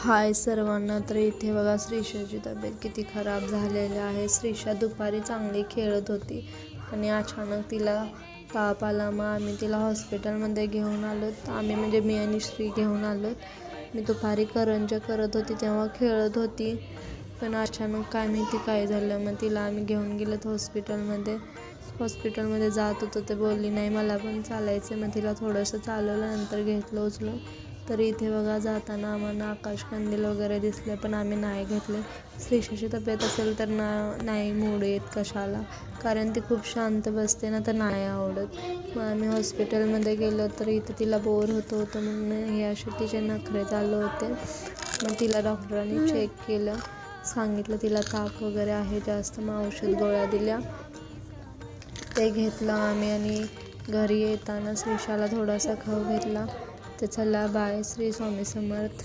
हाय सर्वांना. तर इथे बघा श्रीषाची तब्येत किती खराब झालेली आहे. श्रीषा दुपारी चांगली खेळत होती आणि अचानक तिला ताप आला. मग आम्ही तिला हॉस्पिटलमध्ये घेऊन आलो. आम्ही म्हणजे मी आणि श्री घेऊन आलो. मी दुपारी करंज्या करत होती तेव्हा खेळत होती, पण अचानक काय माहिती काय झालं. मग तिला आम्ही घेऊन गेलोत हॉस्पिटलमध्ये जात होतो ते बोलली नाही मला पण चालायचं. मग तिला थोडंसं चालवलं, नंतर घेतलं उचलून. तर इथे बघा जाताना आम्हाला आकाशकंदील वगैरे दिसले, पण आम्ही नाही घेतले. श्रीषाची तब्येत असेल तर नाही मूड येत कशाला, कारण ती खूप शांत बसते ना, तर नाही आवडत. मग आम्ही हॉस्पिटलमध्ये गेलो तर इथे तिला बोर होतं म्हणून हे असे तिचे नखरे चालू होते. मग तिला डॉक्टरांनी चेक केलं, सांगितलं तिला ताप वगैरे आहे जास्त. मग औषध गोळ्या दिल्या, ते घेतलं आम्ही. आणि घरी येताना श्रीषाला थोडासा खाऊ घेतला. तर चला बाय. श्री स्वामी समर्थ.